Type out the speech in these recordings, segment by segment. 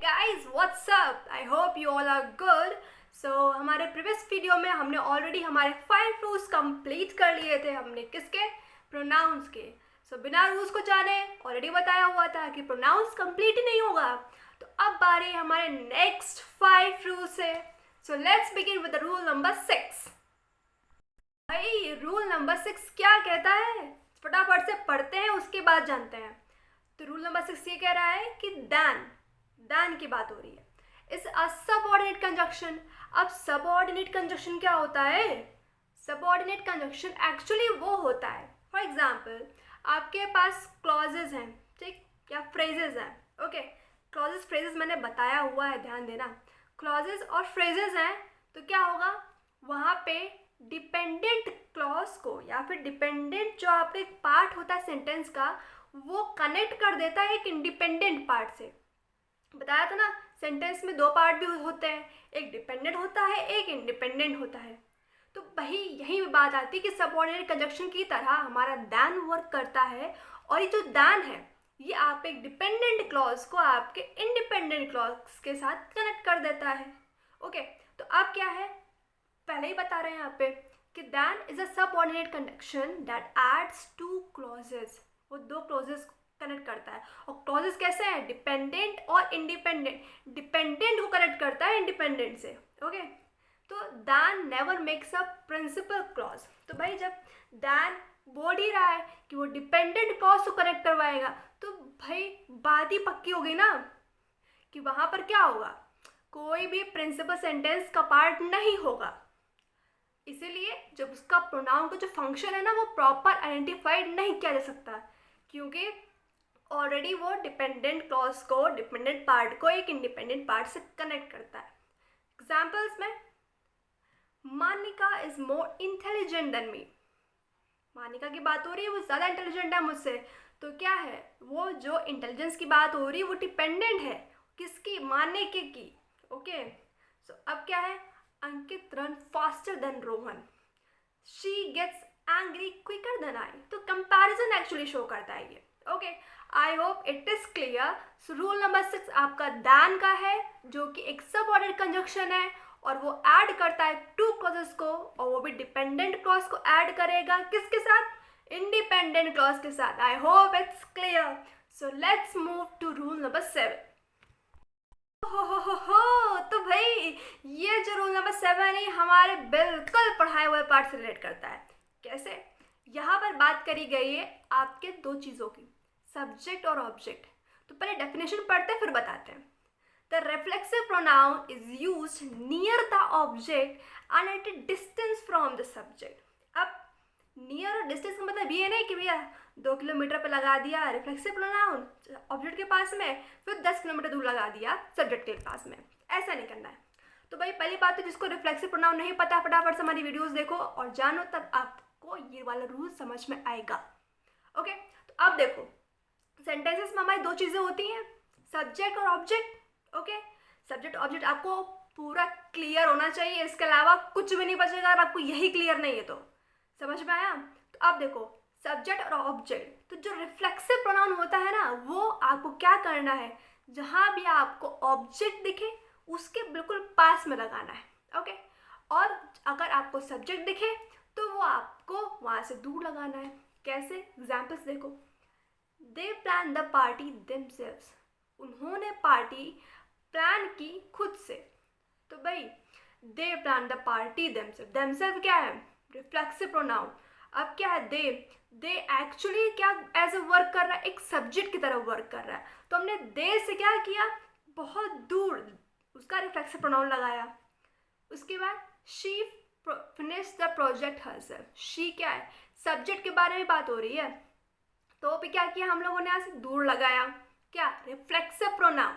guys, what's up? I hope you all are good. हमारे previous video में हमने already हमारे 5 रूल्स कंप्लीट कर लिए थे। हमने किसके? प्रोनाउंस के। बिना रूल्स को जाने ऑलरेडी बताया हुआ था कि प्रोनाउंस कंप्लीट ही नहीं होगा। तो अब बारी हमारे नेक्स्ट 5 रूल्स है। Let's begin with rule number 6। भाई रूल नंबर 6 क्या कहता है? फटाफट से पढ़ते हैं, उसके बाद जानते हैं। तो रूल नंबर 6 ये कह रहा है कि दैन की बात हो रही है। इस सबऑर्डिनेट कंजक्शन। अब सबऑर्डिनेट कंजक्शन क्या होता है? सबऑर्डिनेट कंजक्शन एक्चुअली वो होता है, फॉर एग्जाम्पल आपके पास क्लॉजेज हैं, ठीक, या फ्रेजेज हैं। ओके, क्लॉजेज फ्रेजेज मैंने बताया हुआ है, ध्यान देना। क्लॉजेज और फ्रेजेज हैं तो क्या होगा, वहाँ पे डिपेंडेंट क्लॉज को या फिर डिपेंडेंट जो आपका एक पार्ट होता है सेंटेंस का, वो कनेक्ट कर देता है एक इंडिपेंडेंट पार्ट से। बताया था ना, सेंटेंस में 2 पार्ट भी होते हैं, एक डिपेंडेंट होता है, एक इंडिपेंडेंट होता है। तो वही यही बात आती है कि सबऑर्डिनेट कंजक्शन की तरह हमारा दैन वर्क करता है। और ये जो दैन है ये आप एक डिपेंडेंट क्लॉज को आपके इंडिपेंडेंट क्लॉज के साथ कनेक्ट कर देता है। ओके, तो अब क्या है, पहले ही बता रहे हैं यहाँ पे कि than is a subordinate conjunction that adds 2 clauses. वो 2 क्लॉजेज कनेक्ट करता है। और क्लॉजेस कैसे हैं? डिपेंडेंट और इंडिपेंडेंट। डिपेंडेंट को कनेक्ट करता है इंडिपेंडेंट से। ओके, तो than never makes a principal clause. तो भाई जब दैन बोल ही रहा है कि वो डिपेंडेंट क्लॉज को कनेक्ट करवाएगा, तो भाई बात ही पक्की हो गई ना कि वहाँ पर क्या होगा, कोई भी प्रिंसिपल सेंटेंस का पार्ट नहीं होगा। इसीलिए जब उसका प्रोनाउन का जो फंक्शन है ना, वो प्रॉपर आइडेंटिफाइड नहीं किया जा सकता, क्योंकि ऑलरेडी वो डिपेंडेंट क्लॉज को, डिपेंडेंट पार्ट को एक इंडिपेंडेंट पार्ट से कनेक्ट करता है। एग्जाम्पल्स में, Manika is more intelligent than me. Manika की बात हो रही है, वो ज़्यादा इंटेलिजेंट है मुझसे। तो क्या है, वो जो इंटेलिजेंस की बात हो रही है वो डिपेंडेंट है किसकी? मानिका की। ओके, अब क्या है, Ankit run faster than Rohan. She gets angry quicker than I. तो कंपैरिजन एक्चुअली शो करता है ये। Okay, I hope it is clear. Rule number 6 आपका दैन का है, जो कि एक सबऑर्डिनेट कंजक्शन है और वो ऐड करता है 2 क्लॉजेस को, और वो भी डिपेंडेंट क्लॉज को ऐड करेगा किसके साथ? इंडिपेंडेंट क्लॉज के साथ। I hope it's clear. Let's move to rule number 7। हो तो भाई ये जो रूल नंबर 7 है हमारे बिल्कुल पढ़ाए हुए पार्ट से रिलेट करता है। कैसे? यहाँ पर बात करी गई है आपके 2 चीज़ों की, सब्जेक्ट और ऑब्जेक्ट। तो पहले डेफिनेशन पढ़ते हैं फिर बताते हैं। The reflexive pronoun is used near the object and at a distance from the subject. अब नियर और डिस्टेंस का मतलब ये नहीं कि भैया 2 किलोमीटर पे लगा दिया रिफ्लेक्सिव प्रोनाउन ऑब्जेक्ट के पास में, फिर 10 किलोमीटर दूर लगा दिया सब्जेक्ट के पास में। ऐसा नहीं करना है। तो भाई पहली बात तो जिसको रिफ्लेक्सिव प्रोनाउन नहीं पता, फटाफट से हमारी वीडियोस देखो और जानो, तब आपको ये वाला रूल समझ में आएगा। ओके, तो अब देखो, सेंटेंसेस में हमारी 2 चीज़ें होती हैं, सब्जेक्ट और ऑब्जेक्ट। ओके, सब्जेक्ट ऑब्जेक्ट आपको पूरा क्लियर होना चाहिए, इसके अलावा कुछ भी नहीं बचेगा अगर आपको यही क्लियर नहीं है तो। समझ में आया? तो अब देखो, सब्जेक्ट और ऑब्जेक्ट, तो जो रिफ्लेक्सिव प्रोनाउन होता है ना, वो आपको क्या करना है, जहाँ भी आपको ऑब्जेक्ट दिखे उसके बिल्कुल पास में लगाना है। ओके, और अगर आपको सब्जेक्ट दिखे तो वो आपको वहाँ से दूर लगाना है। कैसे? एग्जाम्पल्स देखो। दे प्लान द पार्टी देमसेल्व्स। उन्होंने पार्टी प्लान की खुद से। तो भाई दे प्लान द पार्टी देमसेल्व क्या है? Reflexive pronoun. अब क्या है, दे एक्चुअली क्या एज ए वर्क कर रहा है, एक सब्जेक्ट की तरह वर्क कर रहा है। तो हमने दे से क्या किया, बहुत दूर उसका रिफ्लेक्सिव प्रोनाउन लगाया। उसके बाद she finish the project herself. She क्या है, सब्जेक्ट के बारे में बात हो रही है, तो भी क्या किया हम लोगों ने, यहाँ से दूर लगाया, क्या? Reflexive pronoun.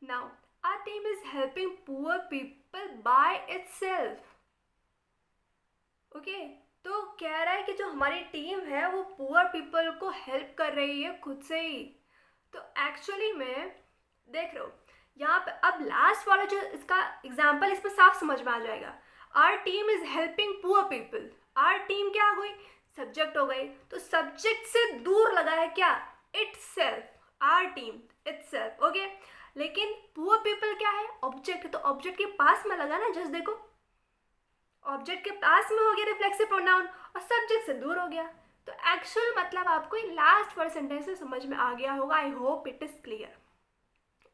Now our team is helping poor people by itself. Okay, तो कह रहा है कि जो हमारी टीम है वो पुअर पीपल को हेल्प कर रही है खुद से ही। तो एक्चुअली में देख रहे हो यहाँ पे, अब लास्ट वाला जो इसका एग्जाम्पल इसमें साफ समझ में आ जाएगा। Our team is helping poor people. Our team क्या हो गई, सब्जेक्ट हो गई, तो सब्जेक्ट से दूर लगा है क्या? Itself, our team itself. Okay, लेकिन पुअर पीपल क्या है, ऑब्जेक्ट है, तो ऑब्जेक्ट के पास में लगा ना, जस्ट देखो ऑब्जेक्ट के पास में हो गया रिफ्लेक्सिव प्रोनाउन और सब्जेक्ट से दूर हो गया। तो एक्चुअल मतलब आपको ये लास्ट वर्ड सेंटेंस से समझ में आ गया होगा। आई hope it is clear.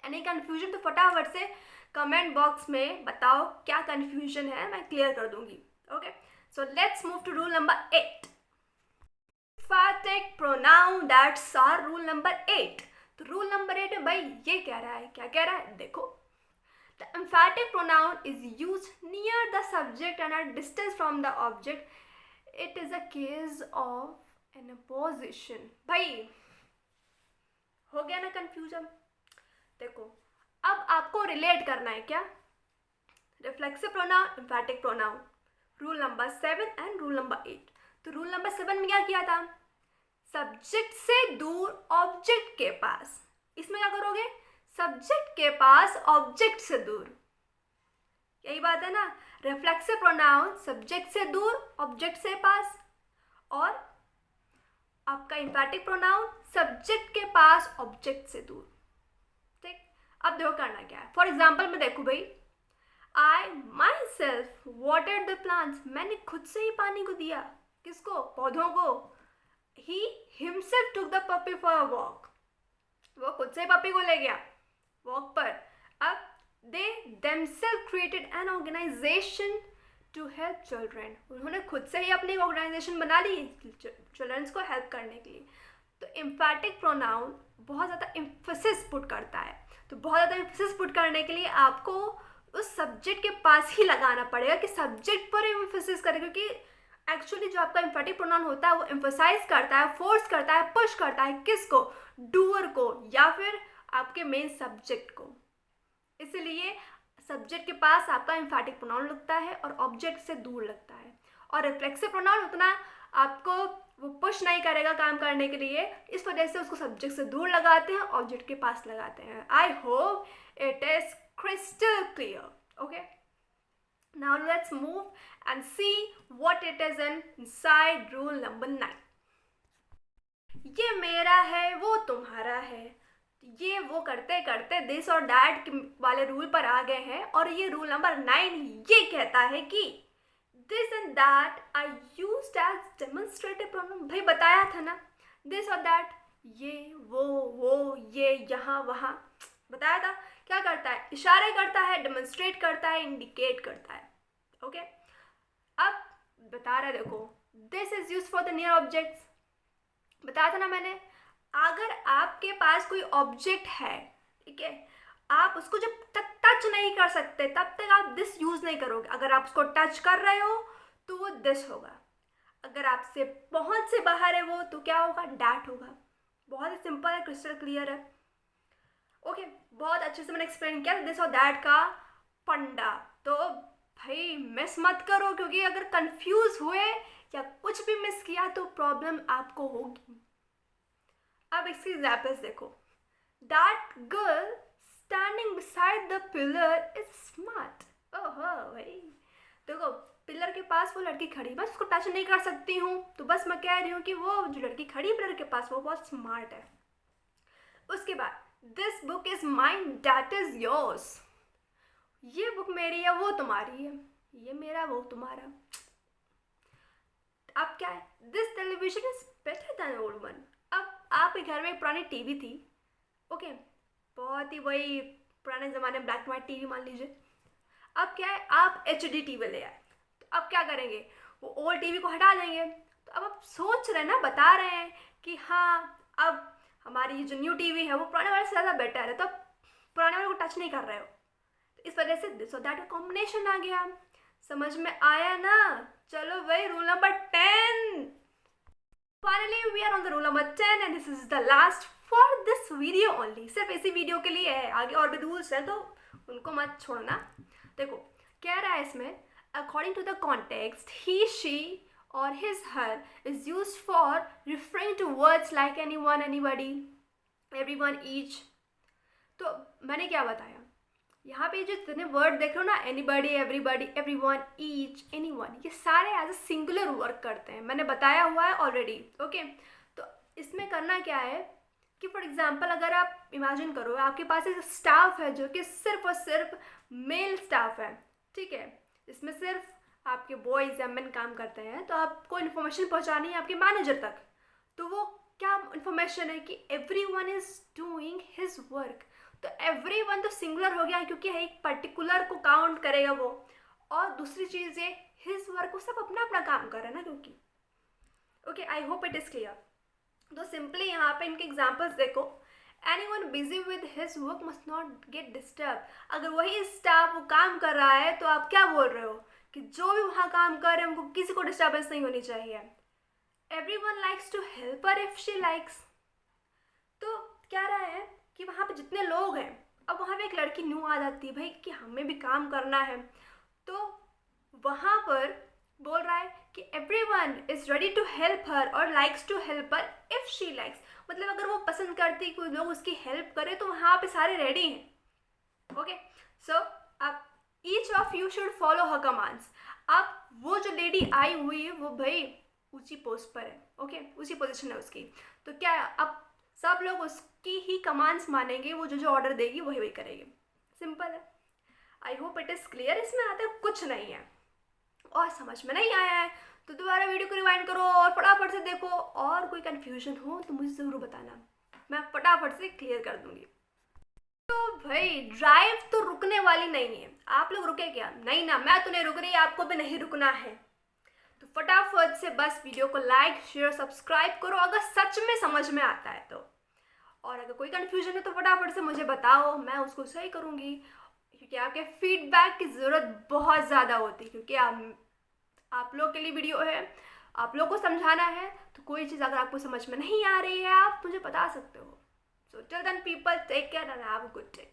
Any confusion तो फटाफट से कमेंट बॉक्स में बताओ क्या कन्फ्यूजन है, मैं क्लियर कर दूंगी। Okay, so let's move to rule number 8, emphatic pronoun। That's our rule number 8। तो रूल नंबर 8 में भाई ये कह रहा है, क्या कह रहा है, देखो the emphatic pronoun is used near the subject and at distance from the object. It is a case of an opposition। भाई हो गया ना कंफ्यूजन। देखो अब आपको रिलेट करना है क्या, reflexive pronoun, एम्फैटिक pronoun, rule number 7 and rule number 8। तो रूल नंबर 7 में क्या किया था, सब्जेक्ट से दूर ऑब्जेक्ट के पास। इसमें क्या करोगे, सब्जेक्ट के पास ऑब्जेक्ट से दूर, यही बात है ना। रिफ्लेक्सिव प्रोनाउन सब्जेक्ट से दूर ऑब्जेक्ट से पास, और आपका एम्फैटिक प्रोनाउन सब्जेक्ट के पास ऑब्जेक्ट से दूर। ठीक, अब देखो करना क्या है। फॉर एग्जाम्पल में देखो भाई, I myself watered the plants. मैंने खुद से ही पानी को दिया, किसको, पौधों को। He himself took the puppy for a walk. वो खुद से पपी को ले गया वॉक पर। अब दे themselves created an organization to help children। उन्होंने खुद से ही अपनी ऑर्गेनाइजेशन बना ली चिल्ड्रंस को हेल्प करने के लिए। तो एम्फैटिक प्रोनाउन बहुत ज़्यादा एम्फेसिस पुट करता है। तो बहुत ज़्यादा एम्फेसिस पुट करने के लिए आपको उस सब्जेक्ट के पास ही लगाना पड़ेगा कि सब्जेक्ट पर एम्फेसिस करे, क्योंकि एक्चुअली जो आपका एम्फैटिक प्रोनाउन होता है वो एम्फोसाइज करता है, फोर्स करता है, पुश करता है, किसको, डूअर को या फिर आपके मेन सब्जेक्ट को। इसलिए सब्जेक्ट के पास आपका एम्फैटिक प्रोनाउन लगता है और ऑब्जेक्ट से दूर लगता है। और रिफ्लेक्सिव प्रोनाउन उतना आपको वो पुश नहीं करेगा काम करने के लिए, इस वजह से उसको सब्जेक्ट से दूर लगाते हैं, ऑब्जेक्ट के पास लगाते हैं। आई hope it is crystal clear. Okay, now let's move and see what it is inside rule number 9। ये मेरा है वो तुम्हारा है, ये वो करते करते दिस और दैट वाले रूल पर आ गए हैं। और ये रूल नंबर 9 ये कहता है कि this and that are used as demonstrative pronoun. भाई बताया था ना, दिस और दैट, ये वो ये यहाँ वहाँ, बताया था। क्या करता है, इशारे करता है, डेमोन्स्ट्रेट करता है, इंडिकेट करता है। ओके, अब बता रहा है, देखो this is use for the near objects. बताया था ना मैंने, अगर आपके पास कोई ऑब्जेक्ट है, ठीक है, आप उसको जब तक टच नहीं कर सकते तब तक आप दिस यूज नहीं करोगे। अगर आप उसको टच कर रहे हो तो वो दिस होगा। अगर आपसे पहुंच से बाहर है वो, तो क्या होगा, डैट होगा। बहुत ही सिंपल है, क्रिस्टल क्लियर है। ओके, बहुत अच्छे से मैंने एक्सप्लेन किया दिस और दैट का फंडा। तो भाई मिस मत करो, क्योंकि अगर कंफ्यूज हुए या कुछ भी मिस किया तो प्रॉब्लम आपको होगी। अब इसकी एग्जाम्पल्स देखो, that girl standing beside the pillar is smart. ओहो भाई, देखो पिलर के पास वो लड़की खड़ी, बस उसको टच नहीं कर सकती हूँ, तो बस मैं कह रही हूँ कि वो जो लड़की खड़ी पिलर के पास वो बहुत स्मार्ट है। उसके बाद this book is mine that is yours. ये बुक मेरी है वो तुम्हारी है, ये मेरा वो तुम्हारा। अब क्या है, this television is better than old one. अब आपके घर में पुरानी टीवी थी, ओके, बहुत ही वही पुराने ज़माने में ब्लैक एंड वाइट टीवी मान लीजिए। अब क्या है, आप HD टीवी ले आए, तो अब क्या करेंगे, वो ओल्ड टीवी को हटा देंगे। तो अब आप सोच रहे हैं ना, बता रहे हैं कि हाँ अब हमारी ये जो न्यू टीवी है वो पुराने वाले से ज़्यादा बेटर है, तो अब पुराने वाले को टच नहीं कर रहे हो। तो इस वजह से दिस और दैट का कॉम्बिनेशन आ गया। समझ में आया ना। चलो भाई, rule number 10। Finally, we are on the rule number 10 and this is the last for this video only। सिर्फ इसी वीडियो के लिए है, आगे और भी रूल्स हैं तो उनको मत छोड़ना। देखो कह रहा है इसमें, according to the context, he, she or his, her is used for referring to words like anyone, anybody, everyone, each। तो मैंने क्या बताया, यहाँ पे जो जितने वर्ड देख रहे हो ना, anybody, everybody, everyone, each, anyone, ये सारे एज अ सिंगुलर वर्क करते हैं, मैंने बताया हुआ है ऑलरेडी। ओके, तो इसमें करना क्या है, कि फॉर एग्जांपल अगर आप इमेजिन करो आपके पास एक स्टाफ है जो कि सिर्फ और सिर्फ मेल स्टाफ है, ठीक है, इसमें सिर्फ आपके बॉयज़ या मेन काम करते हैं, तो आपको इन्फॉर्मेशन पहुंचानी है आपके मैनेजर तक। तो वो क्या इन्फॉर्मेशन है कि every one is doing his work. तो एवरी वन तो सिंगुलर हो गया क्योंकि एक पर्टिकुलर को काउंट करेगा वो, और दूसरी चीज़ ये हिज वर्क, वो सब अपना अपना काम कर रहे हैं ना, क्योंकि okay, I hope it is clear. तो सिंपली यहाँ पे इनके एग्जाम्पल्स देखो, anyone busy with his work must not get disturb. अगर वही स्टाफ वो काम कर रहा है तो आप क्या बोल रहे हो कि जो भी वहाँ काम कर रहे हैं उनको किसी को डिस्टर्बेंस नहीं होनी चाहिए। Everyone likes to help her if she likes. तो क्या रहा है कि वहाँ पे जितने लोग हैं, अब वहाँ पे एक लड़की न्यू आ जाती है भाई कि हमें भी काम करना है, तो वहाँ पर बोल रहा है कि everyone is ready to help her और likes to help her if she likes. मतलब अगर वो पसंद करती है कि लोग उसकी हेल्प करें तो वहाँ पे सारे रेडी हैं। ओके, सो अब each of you should follow her commands. अब वो जो लेडी आई हुई है वो भाई ऊंची पोस्ट पर है, ओके, ऊंची पोजीशन है उसकी, तो क्या है, अब सब लोग उसकी ही कमांड्स मानेंगे, वो जो जो ऑर्डर देगी वही वही करेगी। सिंपल है। आई होप इट इज़ क्लियर। इसमें आता कुछ नहीं है और समझ में नहीं आया है तो दोबारा वीडियो को रिवाइंड करो और फटाफट से देखो, और कोई कन्फ्यूजन हो तो मुझे ज़रूर बताना, मैं फटाफट से क्लियर कर दूंगी। तो भाई ड्राइव तो रुकने वाली नहीं है। आप लोग रुके क्या? नहीं ना, मैं तो नहीं रुक रही, आपको भी नहीं रुकना है। तो फटाफट से बस वीडियो को लाइक शेयर सब्सक्राइब करो अगर सच में समझ में आता है तो, और अगर कोई कन्फ्यूजन है तो फटाफट से मुझे बताओ, मैं उसको सही करूँगी, क्योंकि आपके फीडबैक की ज़रूरत बहुत ज़्यादा होती है, क्योंकि आप लोग के लिए वीडियो है, आप लोग को समझाना है। तो कोई चीज़ अगर आपको समझ में नहीं आ रही है आप मुझे बता सकते हो। So till then people, take care and have a good day.